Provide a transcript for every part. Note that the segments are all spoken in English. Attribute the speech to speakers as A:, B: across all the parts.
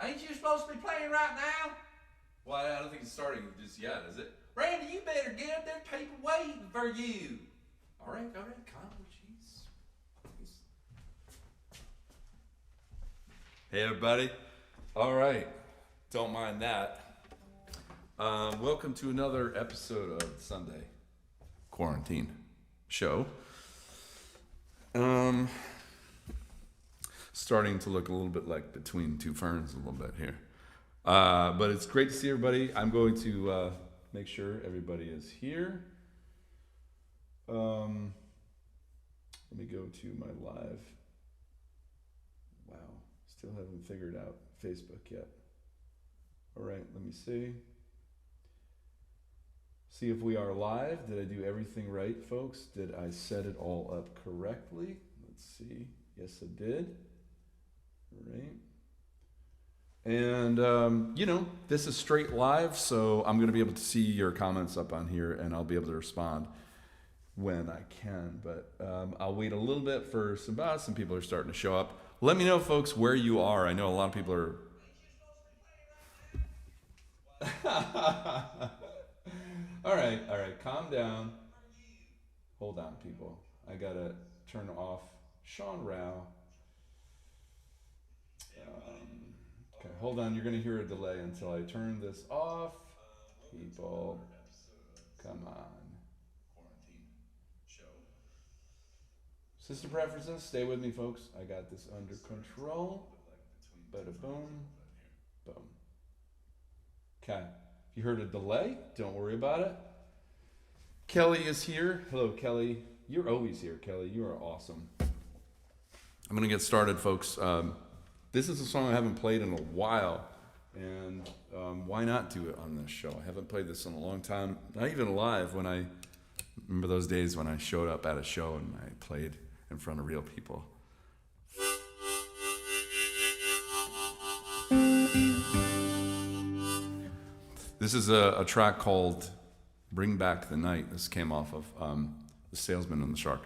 A: Ain't you supposed to be playing right now? Well, I don't think it's starting just yet, is it? Randy, you better get up there. People waiting for you. All right, calm. Jeez. Hey, everybody. All right, don't mind that. Welcome to another episode of Sunday Quarantine Show. Starting to look a little bit like Between Two Ferns a little bit here. But it's great to see everybody. I'm going to make sure everybody is here. Let me go to my live. Wow, still haven't figured out Facebook yet. All right, let me see. See if we are live. Did I do everything right, folks? Did I set it all up correctly? Let's see. Yes, I did. All right. And, this is straight live, so I'm going to be able to see your comments up on here, and I'll be able to respond when I can. But I'll wait a little bit for some people are starting to show up. Let me know, folks, where you are. I know a lot of people are... All right, calm down. Hold on, people. I got to turn off Sean Rao. Okay, hold on. You're going to hear a delay until I turn this off. People, come on. System preferences, stay with me, folks. I got this under control. Bada boom, boom. Okay. If you heard a delay, don't worry about it. Kelly is here. Hello, Kelly. You're always here, Kelly. You are awesome. I'm going to get started, folks. This is a song I haven't played in a while, and why not do it on this show? I haven't played this in a long time, not even live. When I remember those days when I showed up at a show and I played in front of real people. This is a track called Bring Back the Night. This came off of The Salesman and the Shark.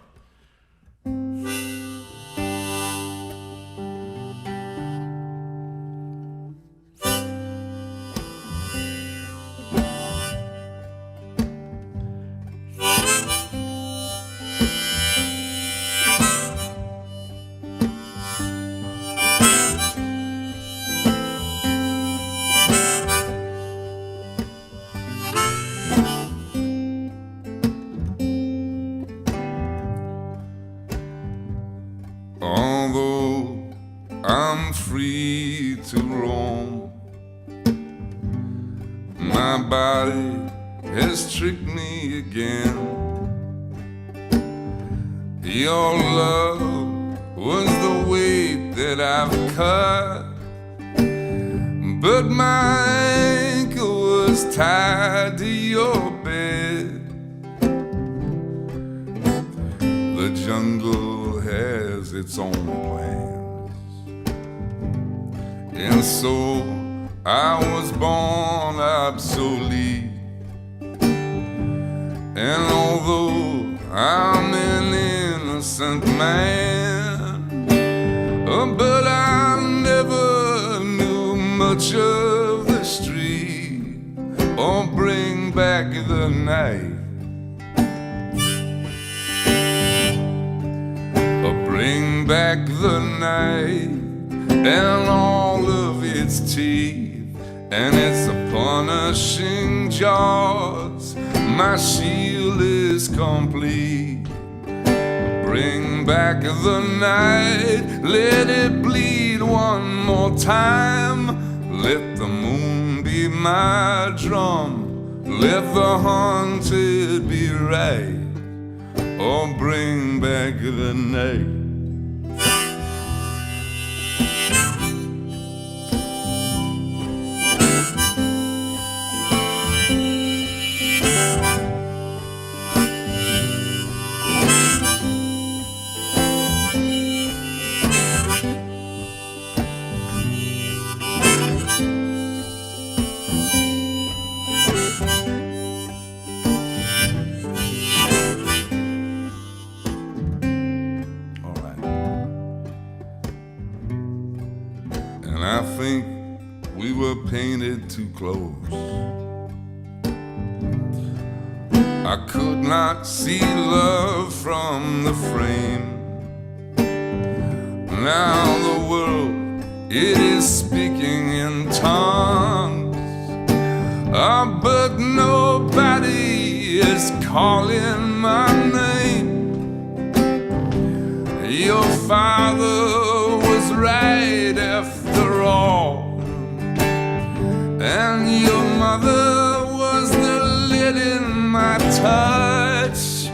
A: Although I'm free to roam, my body has tricked me again. Your love was the weight that I've cut, but my ankle was tied to your bed. The jungle has its own plans, and so I was born obsolete. And although I'm an innocent man, but I never knew much of the street or bring back the night. Bring back the night and all of its teeth and its punishing jaws. My shield is complete. Bring back the night, let it bleed one more time. Let the moon be my drum, let the haunted be right. Oh, bring back the night.
B: we were painted too close. I could not see love from the frame. Now the world, it is speaking in tongues, but nobody is calling my name. Your father was right after all, and your mother was the lid in my touch.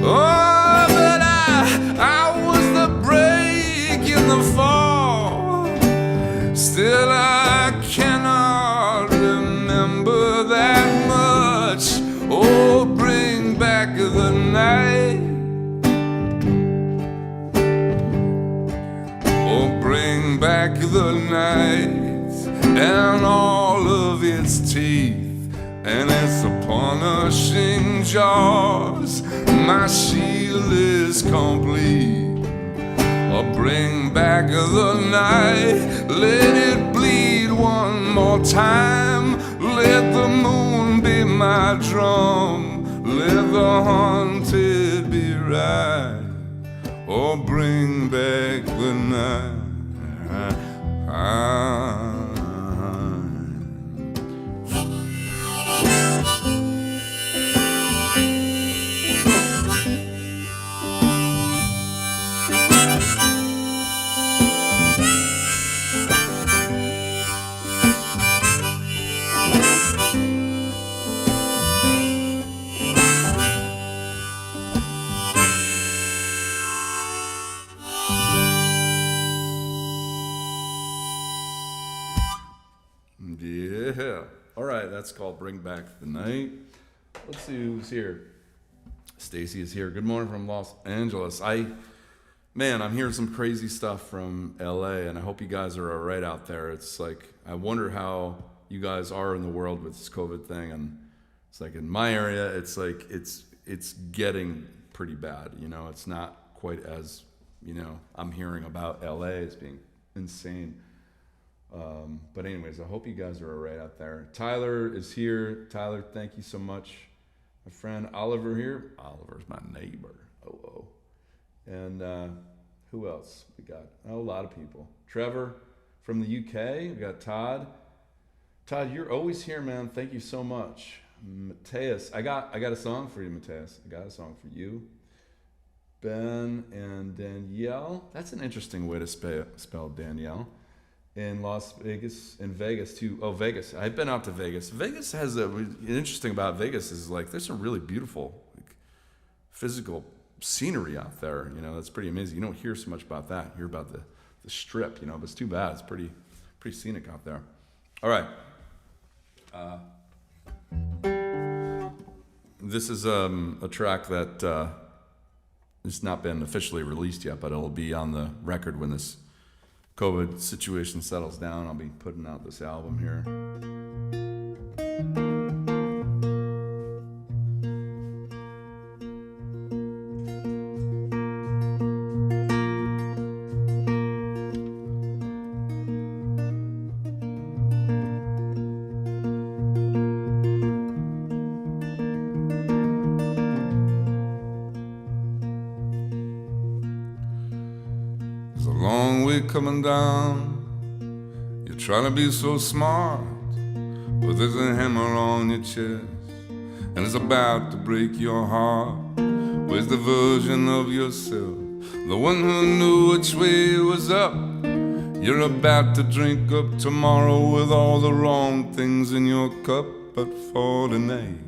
B: Oh, but I was the break in the fall. Still I cannot remember that much. Oh, bring back the night. Oh, bring back the night and all of its teeth and its punishing jaws. My shield is complete. Oh, bring back the night. Let it bleed one more time. Let the moon be my drum. Let the haunted be right. Oh, bring back the night.
A: Yeah. All right, that's called Bring Back the Night. Let's see who's here. Stacy is here. Good morning from Los Angeles. I'm hearing some crazy stuff from LA, and I hope you guys are all right out there. It's like, I wonder how you guys are in the world with this COVID thing, and it's like in my area, it's like it's getting pretty bad. You know, it's not quite as, you know, I'm hearing about LA as being insane. But anyways, I hope you guys are all right out there. Tyler is here. Tyler, thank you so much. My friend Oliver here. Oliver's my neighbor. Oh. And who else we got? Oh, a lot of people. Trevor from the UK. We got Todd. Todd, you're always here, man. Thank you so much. Mateus, I got a song for you, Mateus. I got a song for you. Ben and Danielle. That's an interesting way to spell Danielle. In Vegas too. Oh, Vegas. I've been out to Vegas. Vegas has interesting about Vegas is like there's some really beautiful like, physical scenery out there. You know, that's pretty amazing. You don't hear so much about that. You hear about the strip, you know, but it's too bad. It's pretty scenic out there. All right. This is a track that has not been officially released yet, but it'll be on the record when this COVID situation settles down. I'll be putting out this album here.
B: Coming down, you're trying to be so smart, but there's a hammer on your chest, and it's about to break your heart. Where's the version of yourself, the one who knew which way was up? You're about to drink up tomorrow with all the wrong things in your cup, but for tonight,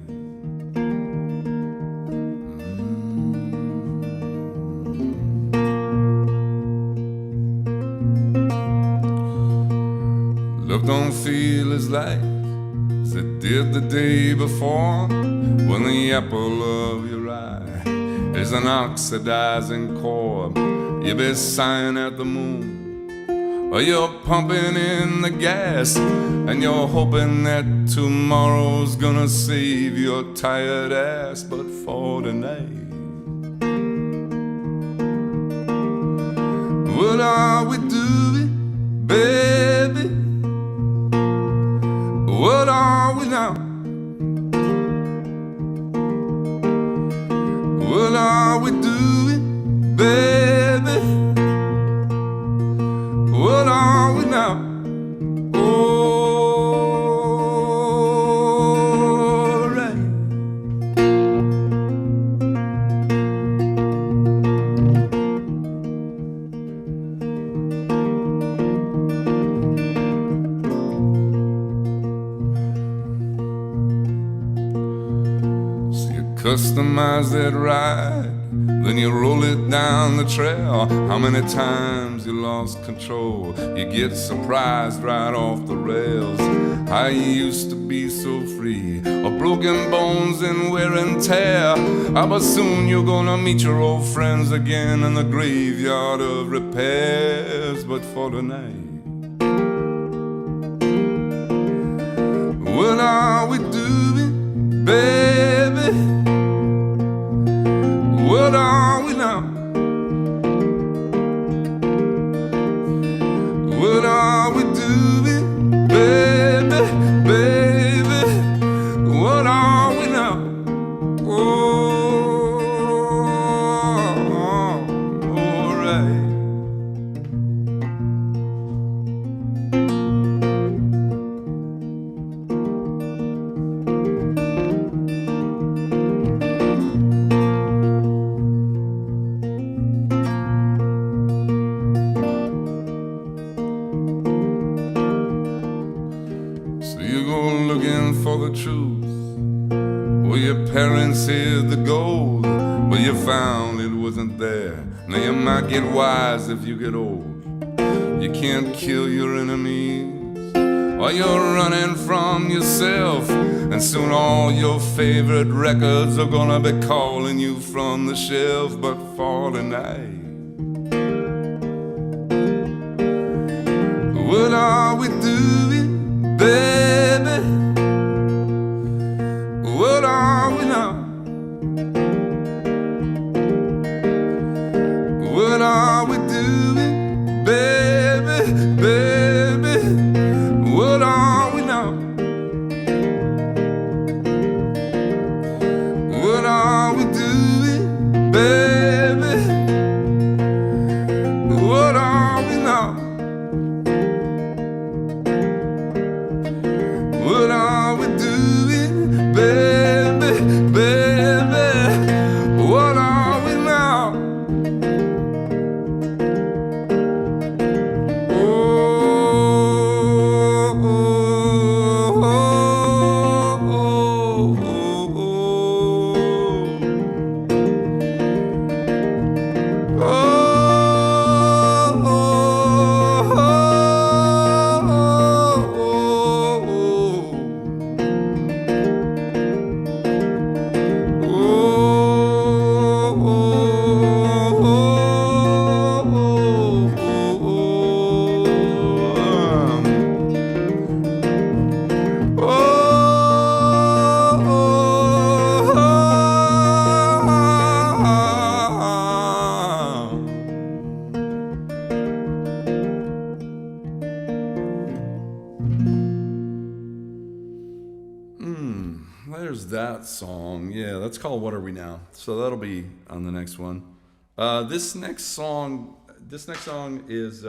B: love don't feel as light as it did the day before, when the apple of your eye is an oxidizing core. You be sighing at the moon, or you're pumping in the gas, and you're hoping that tomorrow's gonna save your tired ass. But for tonight, what are we doing, baby? customize that ride. Then you roll it down the trail. How many times you lost control? You get surprised right off the rails. How you used to be so free, of broken bones and wear and tear. But soon you're gonna meet your old friends again in the graveyard of repairs. But for tonight, what are we doing, baby? What are we now? What are we doing, baby, baby? What are we now? Oh, alright. For the truth, well, your parents hid the gold, but you found it wasn't there. Now you might get wise if you get old. You can't kill your enemies, or you're running from yourself. And soon all your favorite records are gonna be calling you from the shelf. But for tonight, what are we doing, baby? What are we now? What are we doing, baby, baby? What are we now? What are we doing, baby? What are we now? What are we doing, baby, baby? What are we now? There's that song. Yeah, that's called What Are We Now? So that'll be on the next one. This next song is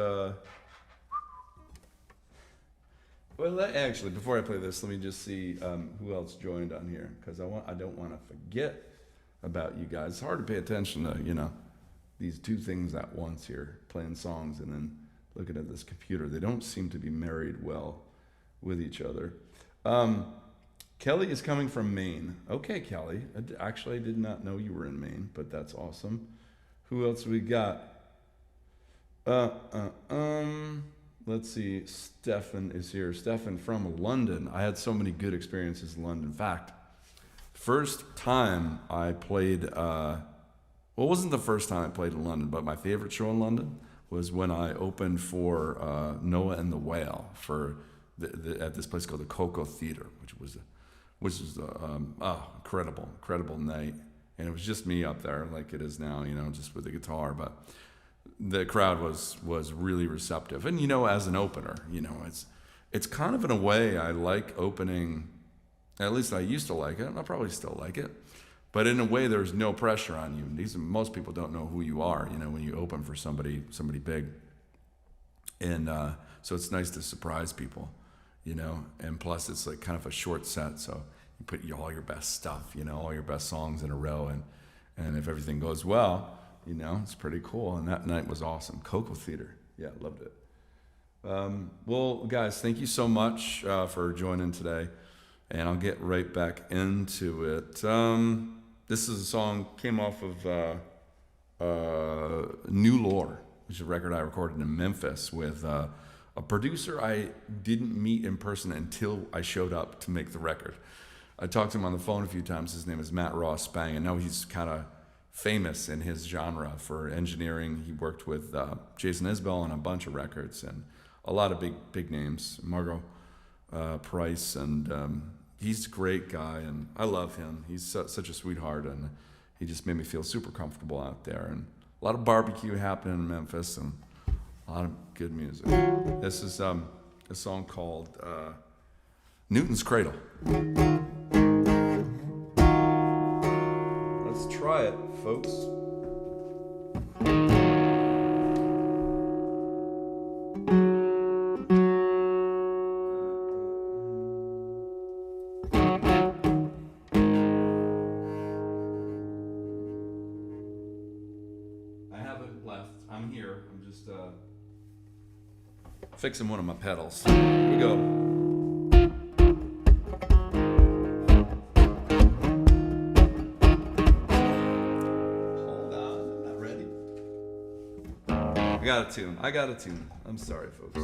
B: actually, before I play this, let me just see who else joined on here, because I don't want to forget about you guys. It's hard to pay attention to, these two things at once here, playing songs and then looking at this computer. They don't seem to be married well with each other. Kelly is coming from Maine. Okay, Kelly. Actually, I did not know you were in Maine, but that's awesome. Who else we got? Let's see. Stefan is here. Stefan from London. I had so many good experiences in London. In fact, first time I played, it wasn't the first time I played in London, but my favorite show in London was when I opened for Noah and the Whale at this place called the Coco Theater, which was incredible night. And it was just me up there, like it is now, just with the guitar. But the crowd was really receptive. And as an opener, it's kind of in a way I like opening. At least I used to like it. I probably still like it. But in a way, there's no pressure on you. Most people don't know who you are, when you open for somebody big. And so it's nice to surprise people, and plus it's like kind of a short set, so you put all your best stuff, all your best songs in a row, and if everything goes well, it's pretty cool. And that night was awesome. Coco Theater, yeah, loved it. Well, guys, thank you so much for joining today, and I'll get right back into it.
A: This is a song came off of New Lore, which is a record I recorded in Memphis with a producer I didn't meet in person until I showed up to make the record. I talked to him on the phone a few times. His name is Matt Ross Spang, and now he's kind of famous in his genre for engineering. He worked with Jason Isbell on a bunch of records and a lot of big names, Margot Price, and he's a great guy, and I love him. He's such a sweetheart, and he just made me feel super comfortable out there. And a lot of barbecue happening in Memphis, and a lot of good music. This is a song called Newton's Cradle. Let's try it, folks. I'm here. I'm just fixing one of my pedals. Here we go. Hold on, I'm not ready. I got a tune. I'm sorry, folks.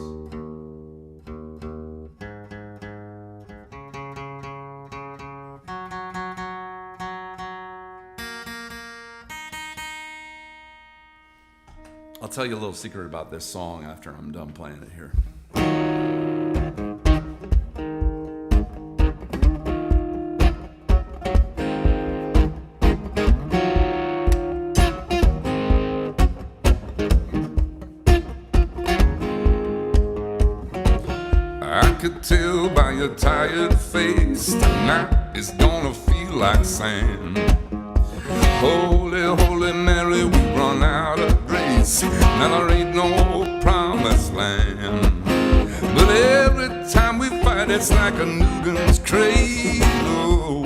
A: I'll tell you a little secret about this song after I'm done playing it here.
B: I could tell by your tired face tonight it's gonna feel like sand. Holy, holy Mary, we run out of grace. Now there ain't no promised land. But every time we fight, it's like a Newton's cradle.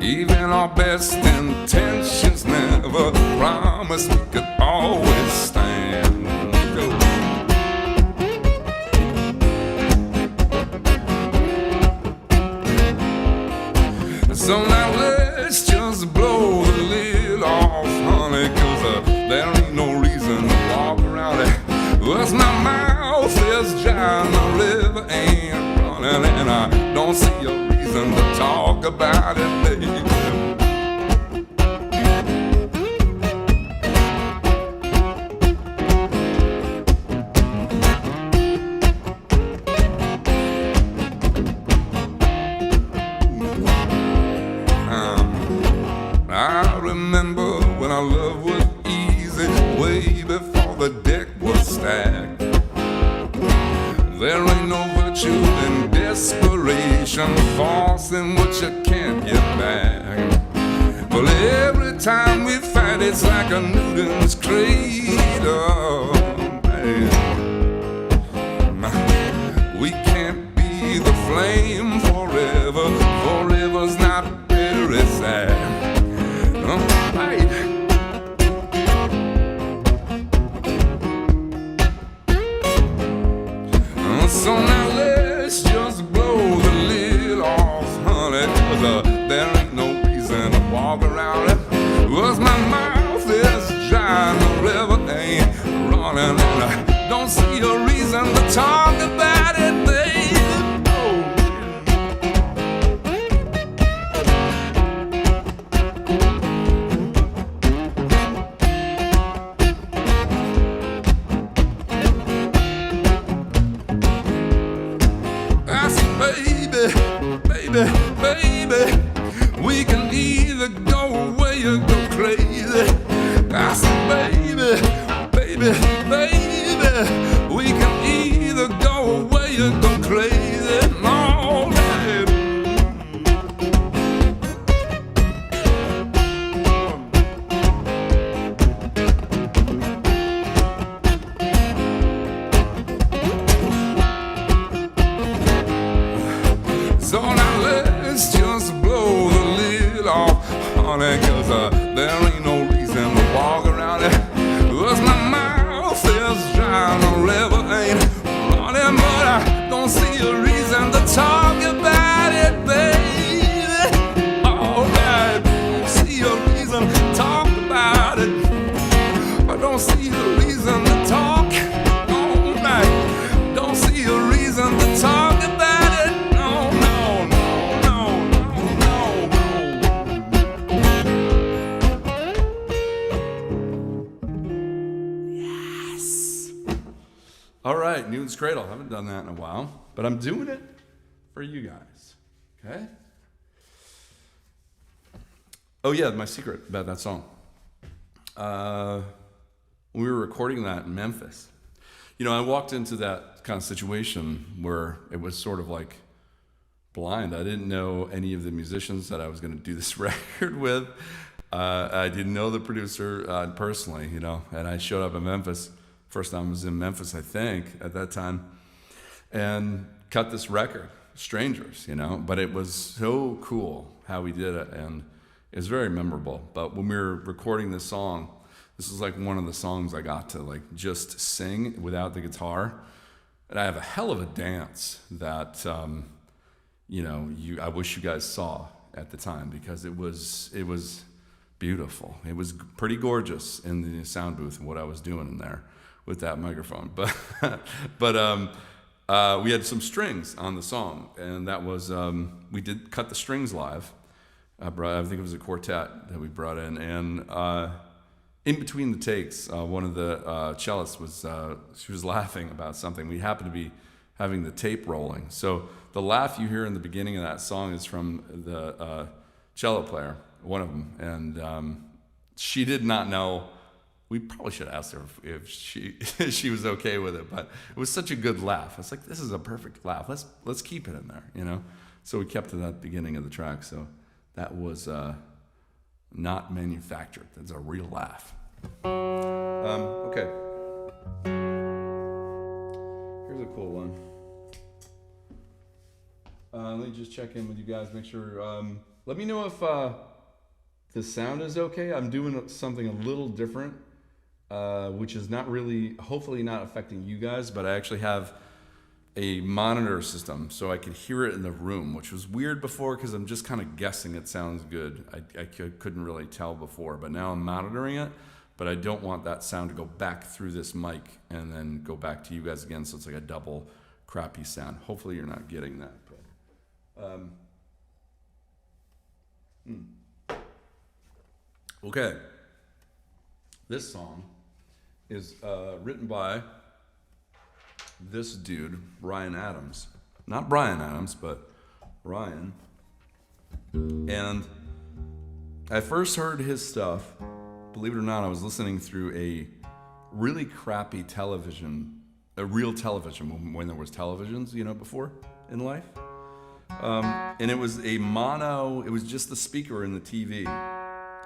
B: Even our best intentions never promised we could always stand. So now let's just blow the lid off, honey, 'cause there ain't no reason to walk around it. 'Cause my mouth is dry and the river ain't running, and I don't see a reason to talk about it, baby. I remember when our love was easy, way before the deck was stacked. There ain't no virtue in desperation, forcing what you can't get back. But every time we fight, it's like a Newton's cradle. We can't be the flame forever, forever's not very sad. Right. So now let's just blow the lid off, honey, 'cause there ain't no reason to walk around it. 'Cause my mouth is dry and the river ain't running, and I don't see a reason to talk about it, baby. Baby, we can either go away or go crazy. I said, baby, we can either go away or go crazy. No, baby. So now let's just blow the lid off, honey, 'cause there ain't no reason to walk around it. 'Cause my mouth is dry and the river ain't running, but I don't see a reason to talk about it, baby.
A: All right, Newton's Cradle. I haven't done that in a while, but I'm doing it for you guys. Okay? Oh, yeah, my secret about that song. We were recording that in Memphis. You know, I walked into that kind of situation where it was sort of like blind. I didn't know any of the musicians that I was going to do this record with. I didn't know the producer personally, you know, and I showed up in Memphis. First time I was in Memphis, I think, at that time, and cut this record, Strangers, you know, but it was so cool how we did it, and it was very memorable. But when we were recording this song, this was like one of the songs I got to like just sing without the guitar, and I have a hell of a dance that, you know, I wish you guys saw at the time, because it was beautiful. It was pretty gorgeous in the sound booth and what I was doing in there with that microphone. But we had some strings on the song, and that was we did cut the strings live. I think it was a quartet that we brought in, and in between the takes, one of the cellists she was laughing about something. We happened to be having the tape rolling, so the laugh you hear in the beginning of that song is from the cello player, one of them, and she did not know. We probably should have asked her if she was okay with it, but it was such a good laugh. I was like, this is a perfect laugh. Let's keep it in there, you know. So we kept it at the beginning of the track. So that was not manufactured. That's a real laugh. Okay. Here's a cool one. Let me just check in with you guys, make sure. Let me know if the sound is okay. I'm doing something a little different, which is not really, hopefully not affecting you guys, but I actually have a monitor system so I could hear it in the room, which was weird before because I'm just kind of guessing it sounds good. I couldn't really tell before, but now I'm monitoring it, but I don't want that sound to go back through this mic and then go back to you guys again, so it's like a double crappy sound. Hopefully you're not getting that. But, Okay. This song is written by this dude, Ryan Adams. Not Brian Adams, but Ryan. And I first heard his stuff, believe it or not, I was listening through a really crappy television, a real television, when there was televisions, you know, before in life. And it was a mono, it was just the speaker in the TV.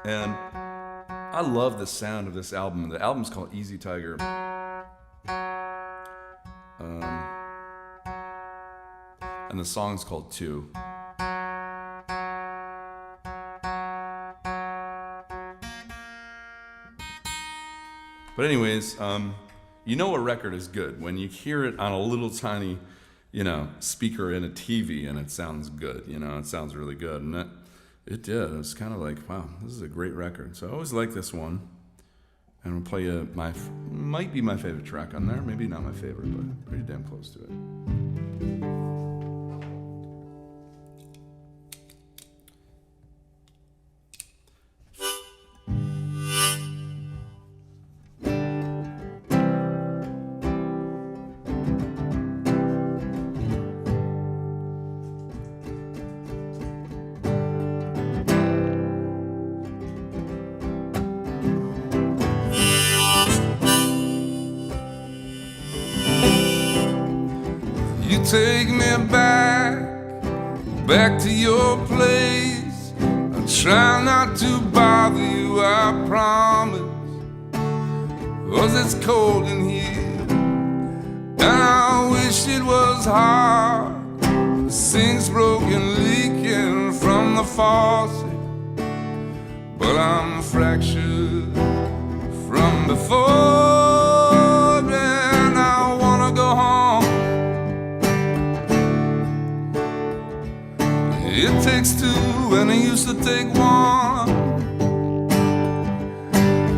A: And I love the sound of this album. The album's called Easy Tiger. And the song's called Two. But anyways, you know a record is good when you hear it on a little tiny, you know, speaker in a TV and it sounds good, you know, it sounds really good. And it did. It was kind of like, wow, this is a great record. So I always like this one. And we'll play might be my favorite track on there. Maybe not my favorite, but pretty damn close to it.
B: Take me back to your place. I'll try not to bother you, I promise. 'Cause it's cold in here, and I wish it was hot. The sink's broken, leaking from the faucet, but I'm fractured from before, and I wanna go home. It takes two and it used to take one.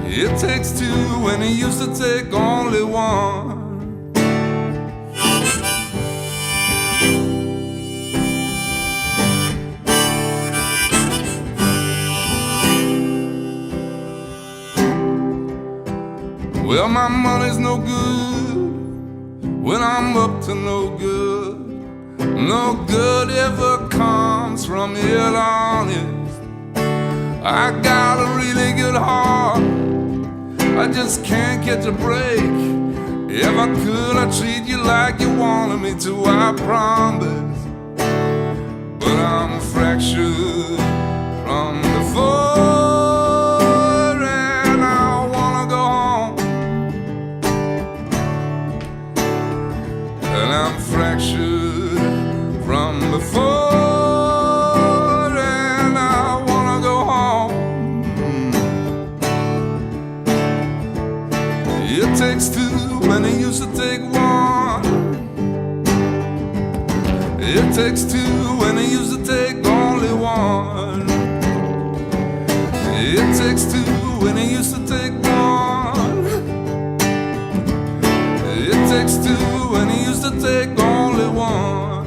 B: It takes two and it used to take only one. Well, my money's no good, when I'm up to no good. No good ever comes from it, honest. I got a really good heart, I just can't catch a break. If I could, I'd treat you like you wanted me to, I promise. But I'm fractured from before, and I wanna go home. And I'm fractured from before, and I wanna go home. It takes two when it used to take one. It takes two when it used to take only one. It takes two when it used to take one. It takes two when it used to take only one.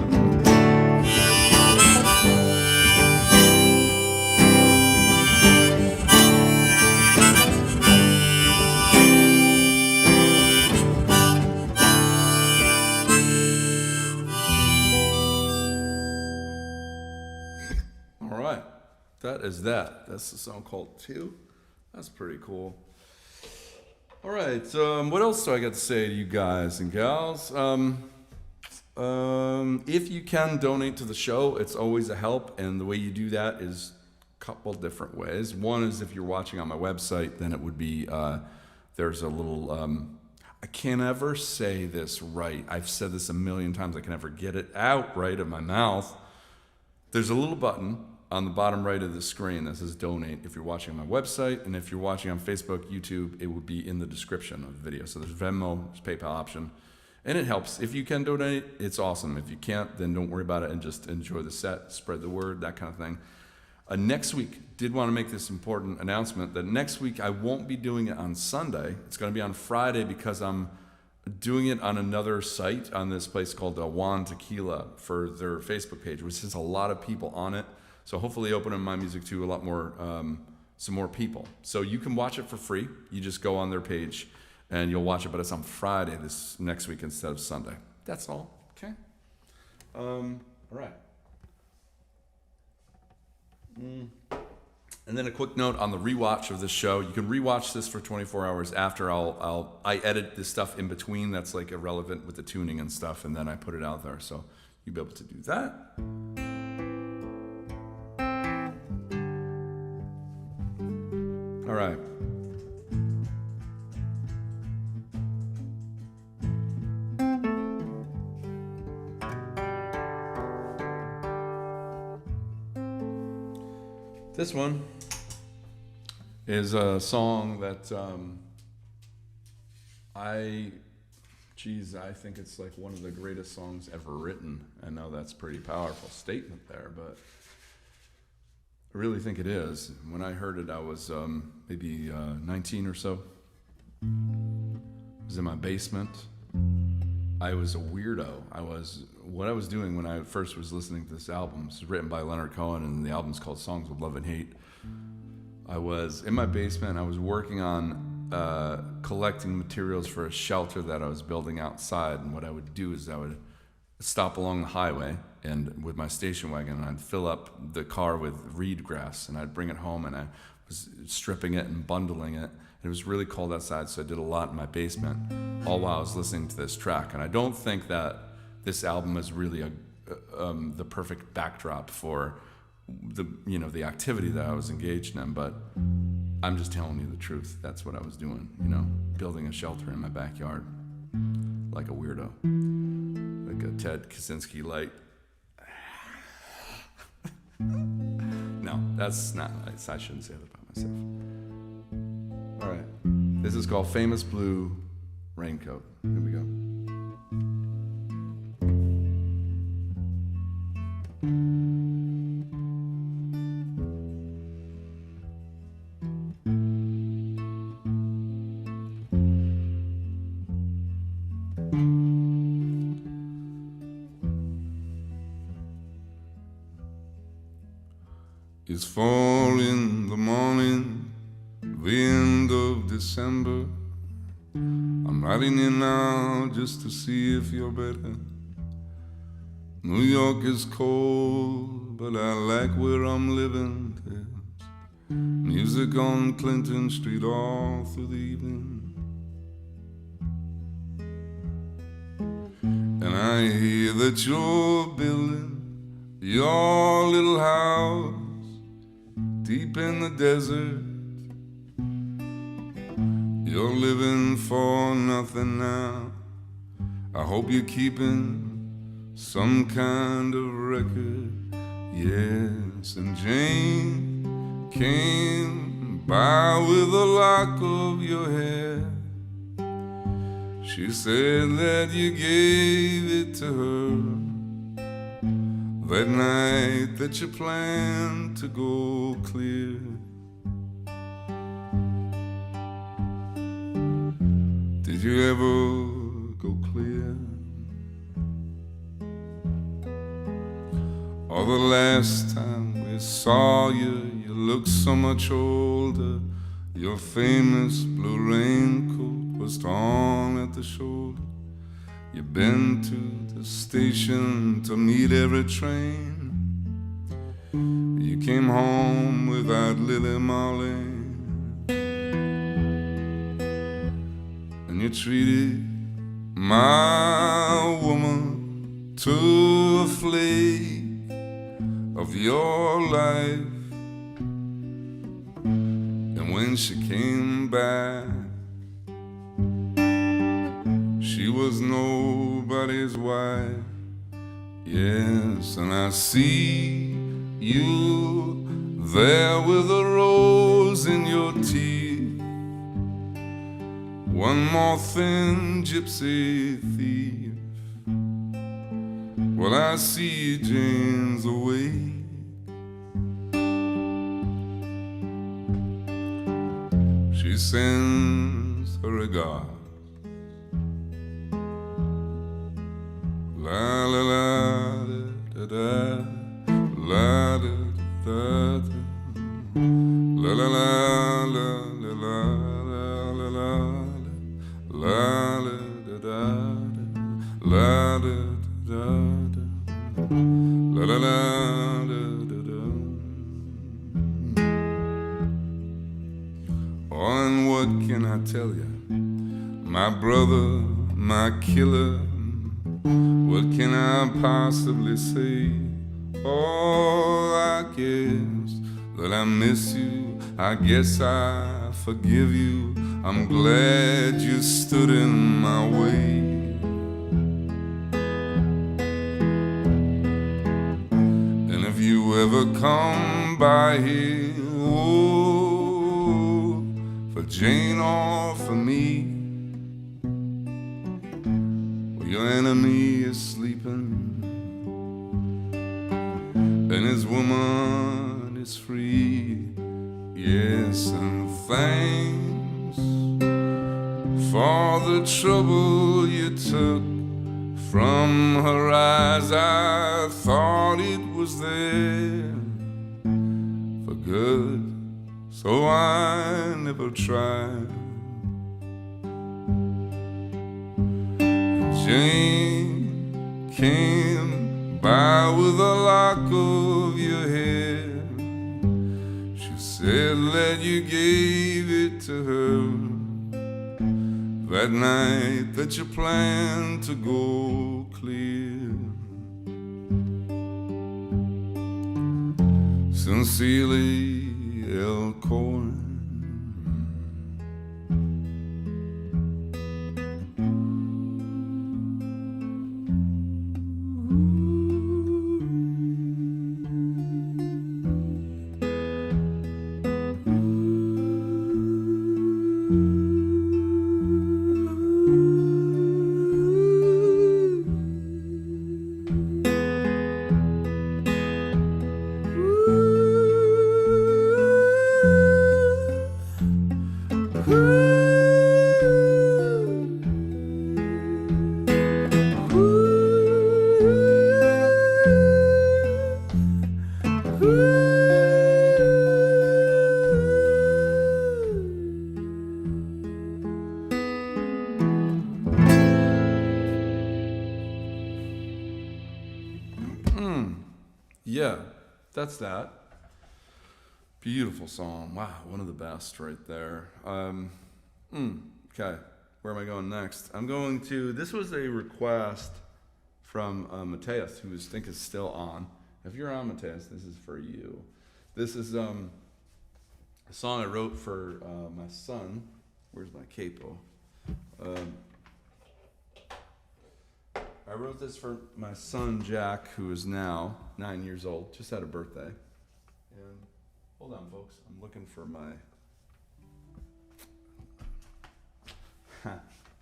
A: All right, that is that. That's the song called Two. That's pretty cool. All right, what else do I got to say to you guys and gals? If you can donate to the show, it's always a help, and the way you do that is a couple different ways. One is if you're watching on my website, then it would be there's a little. I can't ever say this right. I've said this a million times. I can never get it out right of my mouth. There's a little button on the bottom right of the screen that says donate if you're watching on my website, and if you're watching on Facebook, YouTube, it would be in the description of the video. So there's Venmo, there's PayPal option, and it helps. If you can donate, it's awesome. If you can't, then don't worry about it and just enjoy the set, spread the word, that kind of thing. Next week, did want to make this important announcement that next week I won't be doing it on Sunday. It's going to be on Friday because I'm doing it on another site on this place called Juan Tequila for their Facebook page, which has a lot of people on it. So hopefully opening my music to a lot more, some more people. So you can watch it for free. You just go on their page and you'll watch it, but it's on Friday this next week instead of Sunday. That's all, okay? All right. And then a quick note on the rewatch of this show. You can rewatch this for 24 hours after I edit this stuff in between that's like irrelevant with the tuning and stuff, and then I put it out there. So you'll be able to do that. All right. This one is a song that I think it's like one of the greatest songs ever written. I know that's a pretty powerful statement there, but I really think it is. When I heard it, I was maybe 19 or so. I was in my basement. I was a weirdo. What I was doing when I first was listening to this album. It's written by Leonard Cohen, and the album's called Songs of Love and Hate. I was in my basement. I was working on collecting materials for a shelter that I was building outside. And what I would do is I would stop along the highway and with my station wagon, and I'd fill up the car with reed grass, and I'd bring it home, and I was stripping it and bundling it. It was really cold outside, so I did a lot in my basement, all while I was listening to this track. And I don't think that this album is really the perfect backdrop for the activity that I was engaged in, but I'm just telling you the truth. That's what I was doing, building a shelter in my backyard, like a weirdo, like a Ted Kaczynski light. No, that's not nice. I shouldn't say that about myself. All right, this is called Famous Blue Raincoat. Here we go.
B: It's fall in the morning, the end of December. I'm writing you now just to see if you're better. New York is cold, but I like where I'm living. There's music on Clinton Street all through the evening. And I hear that you're building your little house deep in the desert. You're living for nothing now. I hope you're keeping some kind of record. Yes, and Jane came by with a lock of your hair. She said that you gave it to her that night that you planned to go clear. Did you ever go clear? Or the last time we saw you, you looked so much older. Your famous blue raincoat was torn at the shoulder. You've been to the station to meet every train. You came home without Lily Marley. And you treated my woman to a flake of your life. And when she came back, she was nobody's wife. Yes, and I see you there with a rose in your teeth. One more thin gypsy thief. Well, I see Jane's awake. She sends her regards. La la la da da la da da da la la la la la la la la la da da la da da la la la da da. Oh, and what can I tell you? My brother, my killer. What can I possibly say? Oh, I guess that I miss you. I guess I forgive you. I'm glad you stood in my way. And if you ever come by here, oh, for Jane or for me, your enemy is sleeping, and his woman is free. Yes, and thanks for the trouble you took from her eyes. I thought it was there for good, so I never tried. Jane came by with a lock of your hair. She said that you gave it to her that night that you planned to go clear. Sincerely, El Corin. Yeah, that's that. Beautiful song. Wow, one of the best right there. Okay, where am I going next? I'm going to. This was a request from Mateus, who I think is still on. If you're on, Mateus, this is for you. This is a song I wrote for my son. Where's my capo? I wrote this for my son Jack, who is now 9 years old. Just had a birthday. And hold on, folks. I'm looking for my.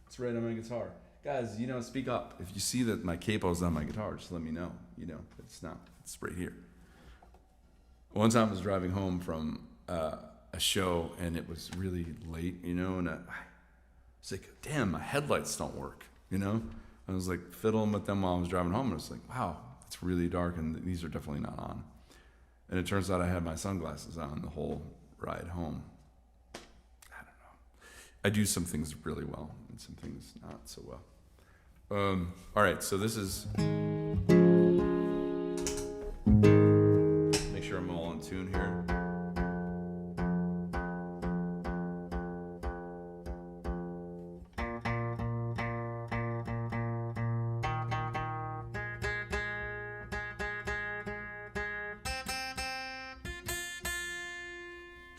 B: It's right on my guitar. Guys, speak up. If you see that my capo's on my guitar, just let me know. It's not. It's right here. One time I was driving home from a show, and it was really late, and I was like, damn, my headlights don't work, I was like fiddling with them while I was driving home, and I was like, wow, it's really dark, and these are definitely not on. And it turns out I had my sunglasses on the whole ride home. I don't know. I do some things really well, and some things not so well. All right, so this is. Make sure I'm all in tune here.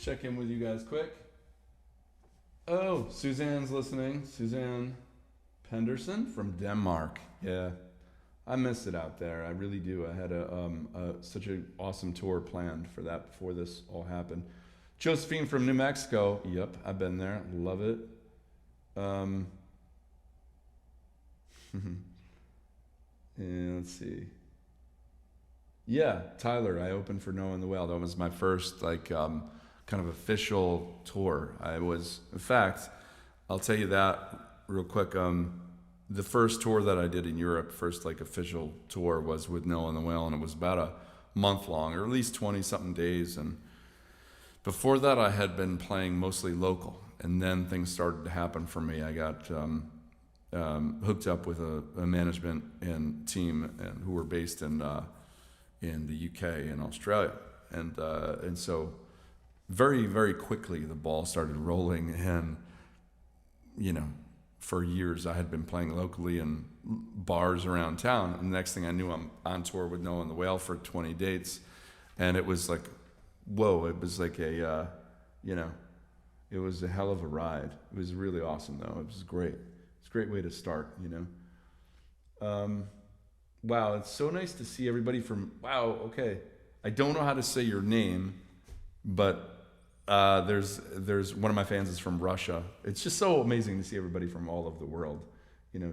B: Check in with you guys quick. Oh, Suzanne's listening. Suzanne Penderson from Denmark. Yeah, I missed it out there. I really do. I had such an awesome tour planned for that before this all happened. Josephine from New Mexico. Yep, I've been there. Love it. And let's see. Yeah, Tyler. I opened for Noah and the Whale. That was my first kind of official tour. In fact, I'll tell you that real quick. The first tour that I did in Europe, first official tour, was with Noah and the Whale, and it was about a month long, or at least 20-something days. And before that, I had been playing mostly local, and then things started to happen for me. I got hooked up with a management and team who were based in the UK and Australia, and so very, very quickly the ball started rolling, and for years I had been playing locally in bars around town, and the next thing I knew, I'm on tour with Noah and the Whale for 20 dates, and it was like, whoa, it was like it was a hell of a ride. It was really awesome, though. It was great. It's a great way to start, Wow, it's so nice to see everybody from, wow, okay. I don't know how to say your name, but there's one of my fans is from Russia. It's just so amazing to see everybody from all over the world,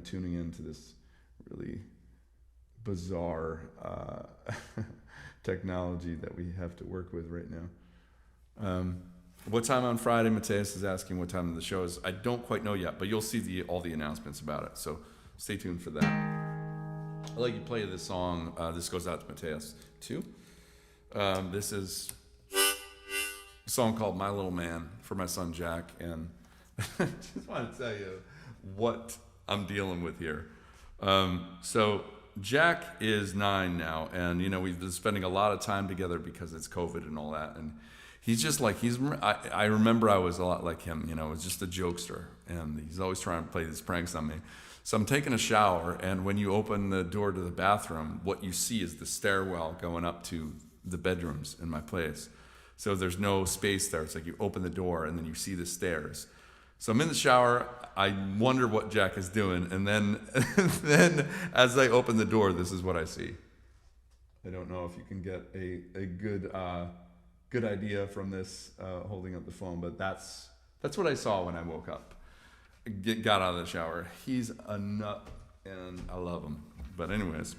B: tuning into this really bizarre technology that we have to work with right now. What time on Friday? Mateus is asking what time the show is. I don't quite know yet, but you'll see all the announcements about it. So stay tuned for that. I'd like you to play this song. This goes out to Mateus too. This is a song called My Little Man for my son Jack, and I just want to tell you what I'm dealing with here. So Jack is 9 now, and we've been spending a lot of time together because it's COVID and all that, and he's just I remember I was a lot like him, was just a jokester, and he's always trying to play these pranks on me. So I'm taking a shower, and when you open the door to the bathroom, what you see is the stairwell going up to the bedrooms in my place. So there's no space there. It's like you open the door and then you see the stairs. So I'm in the shower. I wonder what Jack is doing. And then, as I open the door, this is what I see. I don't know if you can get a good idea from this holding up the phone, but that's what I saw when I woke up. Got out of the shower. He's a nut, and I love him. But anyways.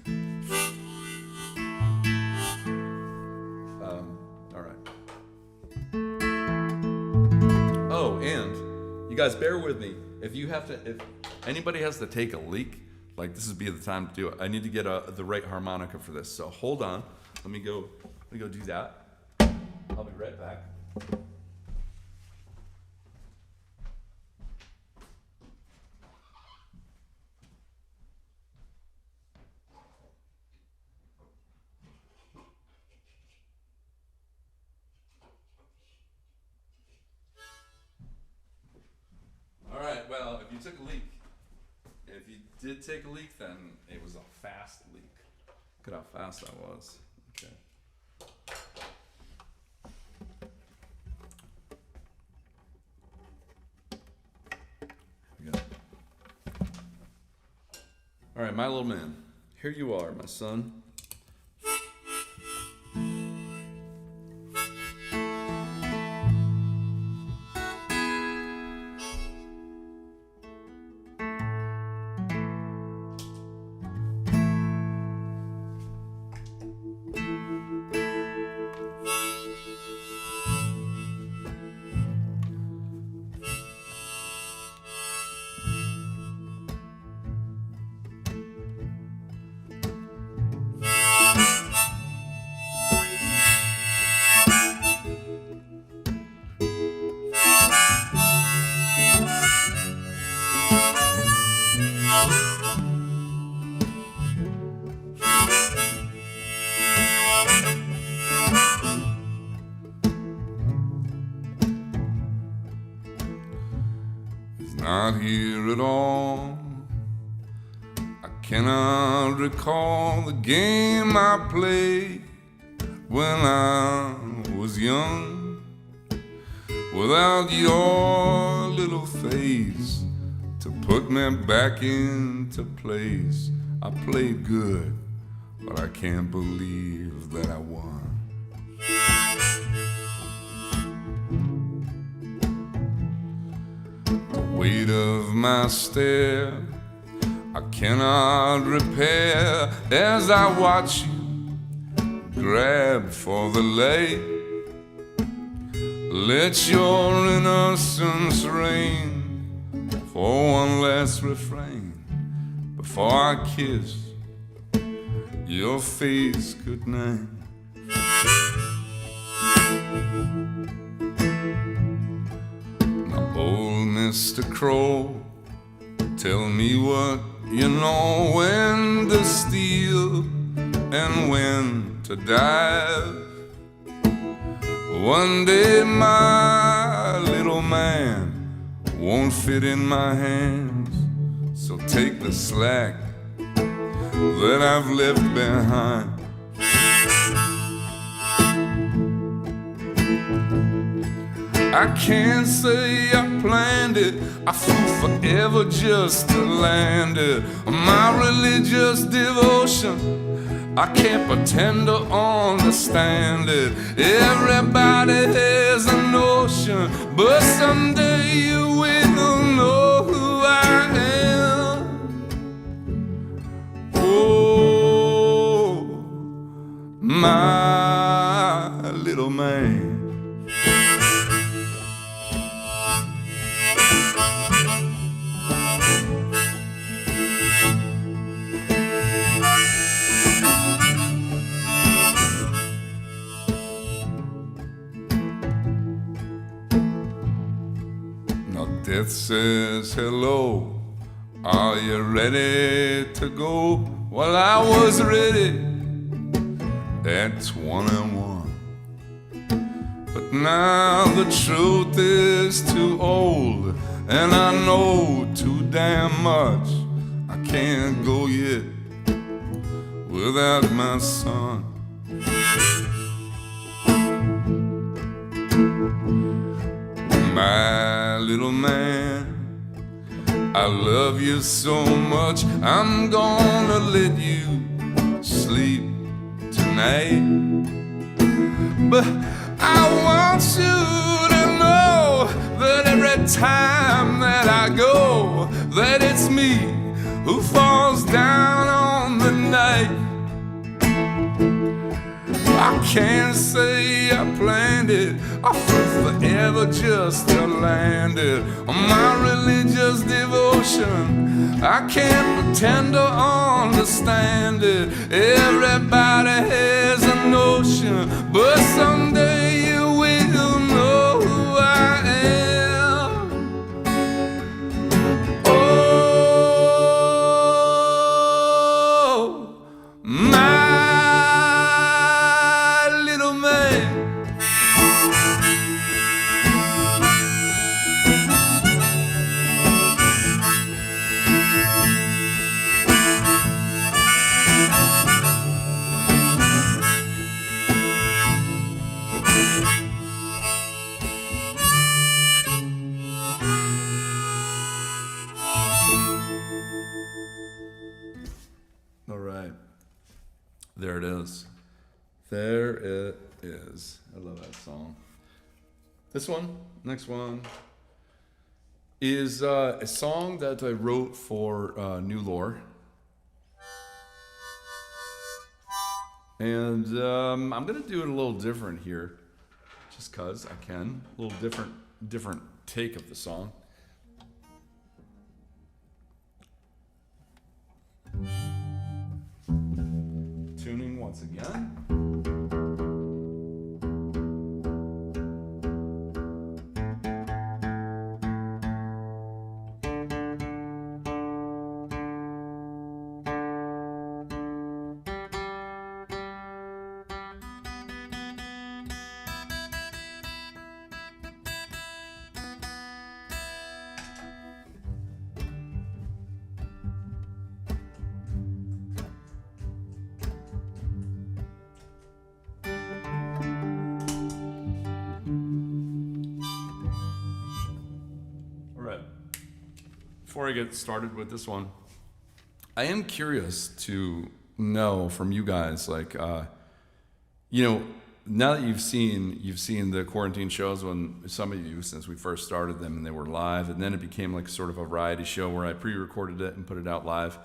B: All right. Oh, and you guys bear with me. If anybody has to take a leak, this would be the time to do it. I need to get the right harmonica for this. So hold on. Let me go do that. I'll be right back. took a leak. If you did take a leak, then it was a fast leak. Look at how fast I was. Okay. We go. All right, my little man. Here you are, my son. Not here at all. I cannot recall the game I played when I was young. Without your little face to put me back into place, I played good, but I can't believe that I won. Weight of my stare I cannot repair as I watch you grab for the lake. Let your innocence reign for one last refrain before I kiss your face goodnight. Old Mr. Crow, tell me what you know, when to steal and when to dive. One day my little man won't fit in my hands, so take the slack that I've left behind. I can't say I planned it, I flew forever just to land it. My religious devotion, I can't pretend to understand it. Everybody has a notion, but someday you will know who I am. Oh, my little man. Death says hello, are you ready to go? Well, I was ready at 21, but now the truth is too old, and I know too damn much. I can't go yet without my son. My little man, I love you so much, I'm gonna let you sleep tonight. But I want you to know that every time that I go, that it's me who falls down on the night. I can't say I planned it, I flew forever just to land it. My religious devotion, I can't pretend to understand it. Everybody has a notion, but someday you will know who I am. Oh, my
A: There it is. There it is. I love that song. This one, next one, is a song that I wrote for New Lore. And I'm going to do it a little different here, just because I can. A little different take of the song. Tuning once again. Before I get started with this one, I am curious to know from you guys, like, now that you've seen the quarantine shows, when some of you, since we first started them, and they were live, and then it became like sort of a variety show where I pre-recorded it and put it out live,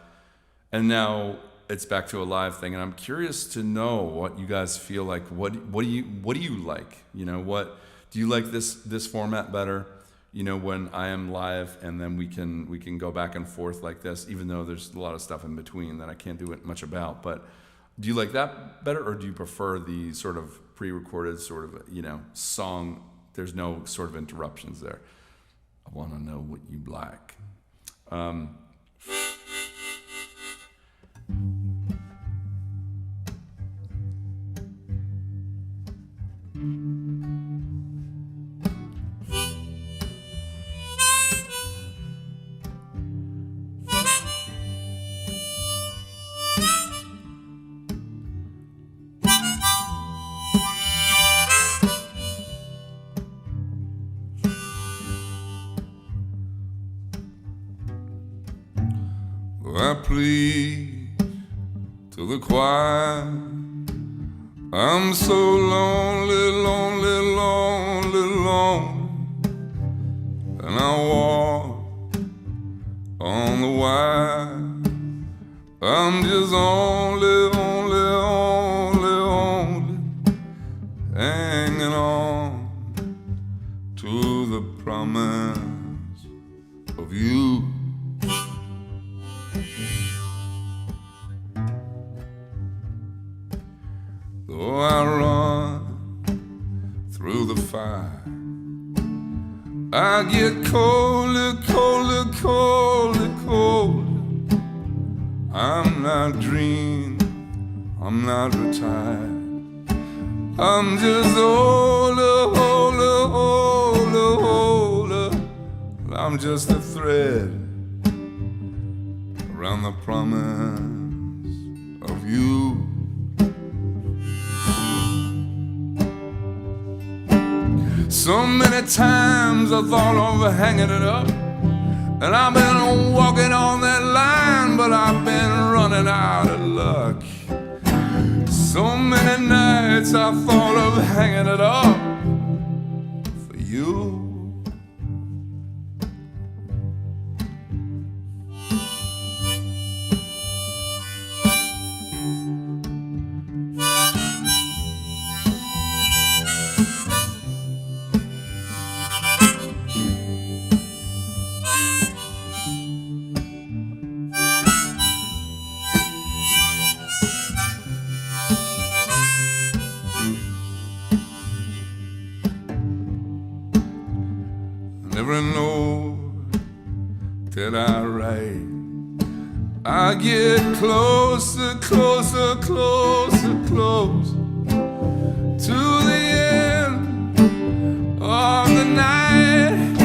A: and now it's back to a live thing. And I'm curious to know what you guys feel like. What do you like? What do you like this format better? When I am live, and then we can go back and forth like this, even though there's a lot of stuff in between that I can't do it much about. But do you like that better, or do you prefer the sort of pre-recorded sort of, song? There's no sort of interruptions there. I want to know what you like.
B: I plead to the choir, I'm so lonely, lonely, lonely, lonely, and I walk on the wire. I'm just only hanging on to the promise of you. Though I run through the fire, I get colder, colder, colder, colder. I'm not dreaming, I'm not retired, I'm just older, older, older, older. I'm just a thread around the promise of you. So many times I thought of hanging it up, and I've been walking on that line, but I've been running out of luck. So many nights I thought of hanging it up for you. Every note that I write, I get closer, closer, closer, closer to the end of the night.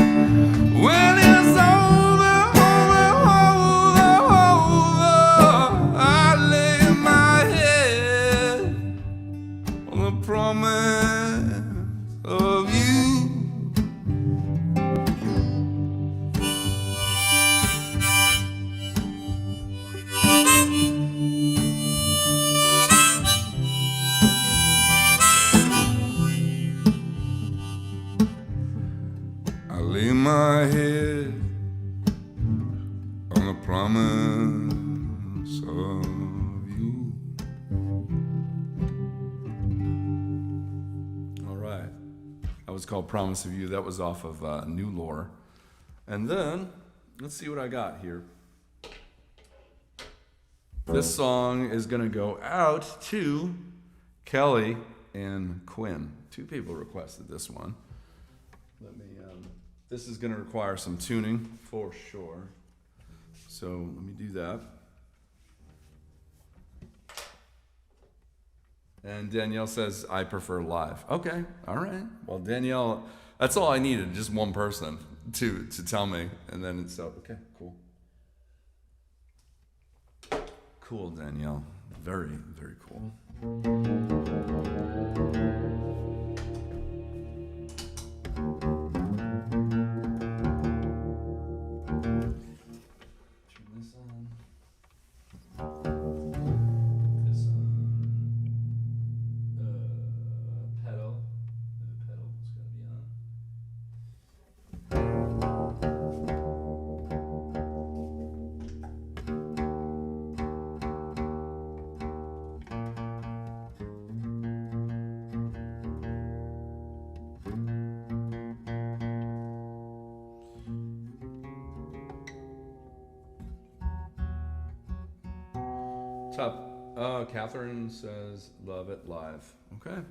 B: When it's over, over, over, over, I lay my head on the promise of you.
A: was called Promise of You. That was off of New Lore. And then, let's see what I got here. This song is going to go out to Kelly and Quinn. 2 people requested this one. This is going to require some tuning for sure. So let me do that. And Danielle says, I prefer live. Okay, all right. Well, Danielle, that's all I needed, just one person to tell me. And then it's, okay, cool. Cool, Danielle. Very, very cool. Top. Catherine says, love it live. Okay.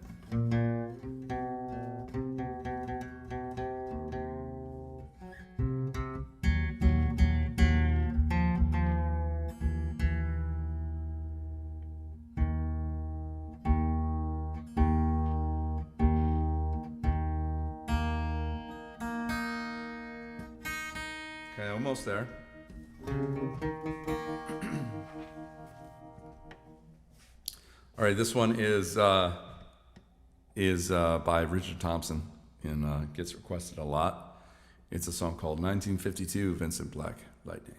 A: Okay, almost there. All right, this one is by Richard Thompson and gets requested a lot. It's a song called 1952, Vincent Black, Lightning.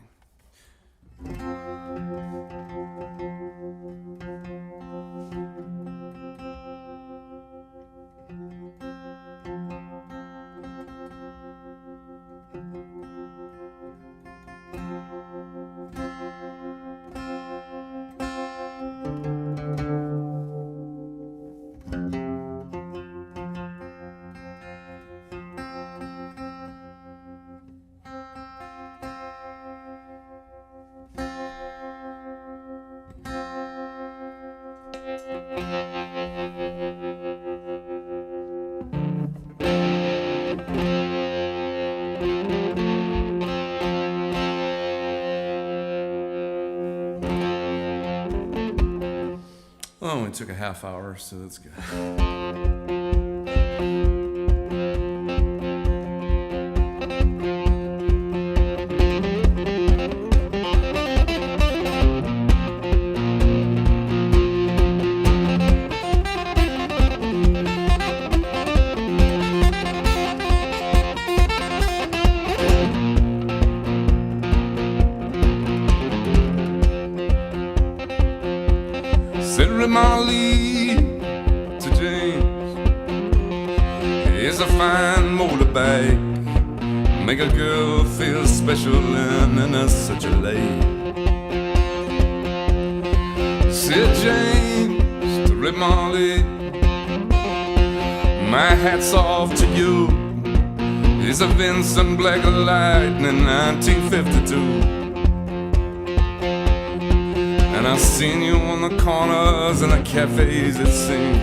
A: Oh, it took a half hour, so that's good.
B: Molly to James is a fine motorbike. Make a girl feel special in such a late. Said James to Red Molly, my hat's off to you. It's a Vincent Black Lightning 1952. And I've seen you on the corners and the cafes, it seems.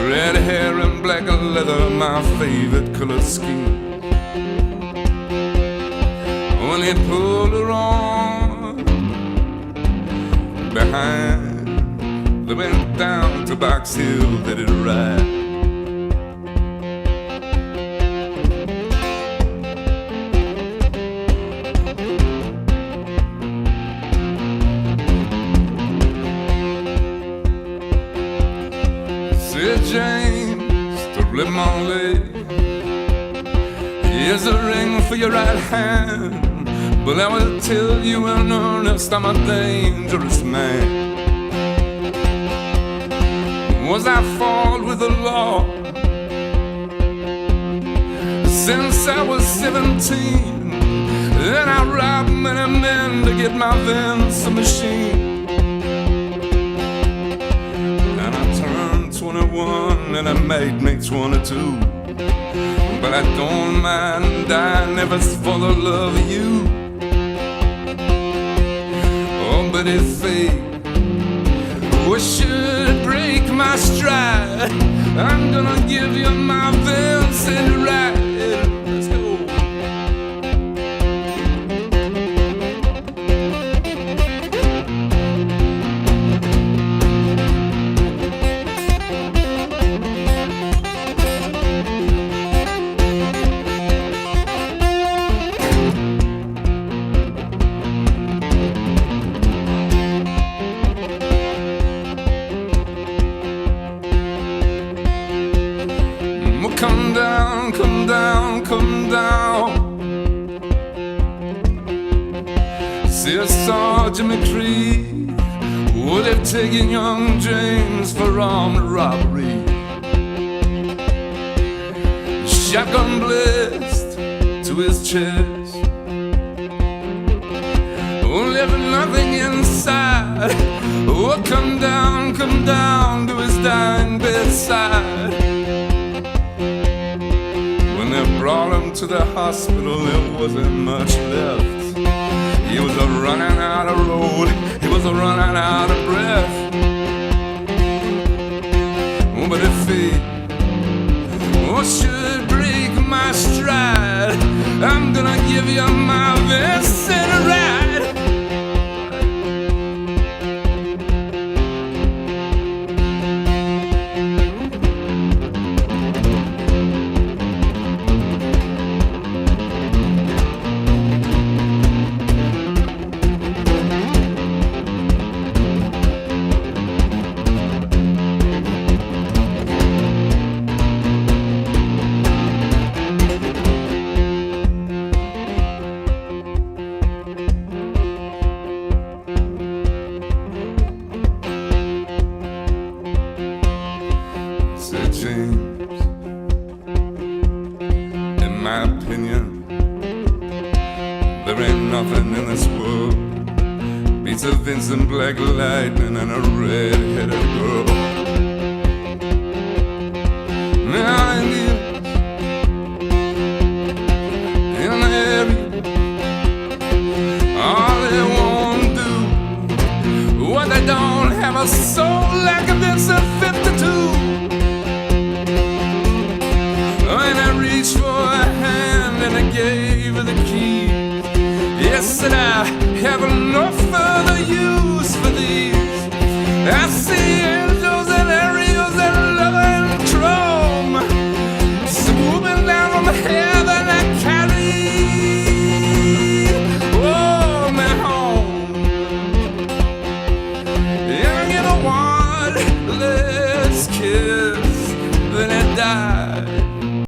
B: Red hair and black leather, my favorite color scheme. When he pulled her on behind, they went down to Box Hill, they did ride. James to Red Molly, here's a ring for your right hand, but I will tell you in earnest I'm a dangerous man. Was I fought with the law since I was 17, and I robbed many men to get my Vince machine. 21 and I made me 22. Well, I don't mind dying if it's for the love of you. Oh, but if fate should break my stride, I'm gonna give you my Vincent ride. Let's go. Come down, come down, come down. See, I saw Jimmy Creed would have taken young James for armed robbery. Shotgun blessed to his chest, leaving nothing inside. Oh, come down to his dying bedside. When they brought him to the hospital, there wasn't much left. He was a running out of road, he was a running out of breath. Oh, but if he should break my stride, I'm gonna give you my Vincent ride. James, in my opinion, there ain't nothing in this world beats a Vincent Black Lightning and a red-headed girl. Now in the area, all they won't do, what they don't have a soul like a Vincent 52. For a hand and I gave her the key. Yes, and I